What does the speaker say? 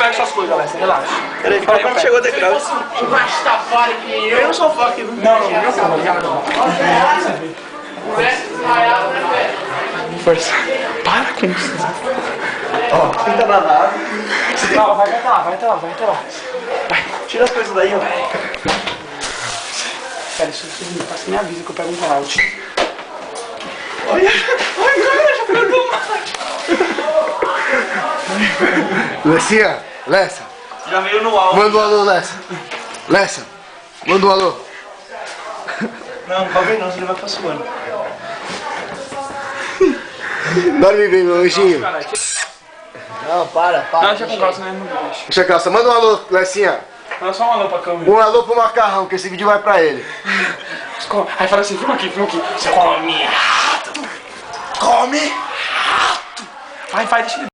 pego suas coisas, Alessia, relaxa. Peraí, que quando chegou o degrau. Embaixo tá fora que eu. Eu não sou foco aqui, Não, não, meu carro, ligado? Força. Para com isso. Ó, pinta na nave. Não, vai até lá, vai até lá, vai até lá. Vai. Tira as coisas daí, ó. Pera, isso me passa, me avisa que eu pego um route. Olha, olha, já pegou do mar. Lessinha, Lessa, Já veio no alto. manda um alô, Lessa. Lessa, manda um alô. Não, não vai não, você vai ficar suando. Dorme bem, meu anjinho. Não, para. Não, deixa com calça, né? Não deixa. Deixa a calça, manda um alô, Lessinha. Dá só um alô pra câmera. Um alô pro Macarrão, que esse vídeo vai pra ele. Aí fala assim, filma aqui, filma aqui. Você come rato. Come! Vai, deixa ele.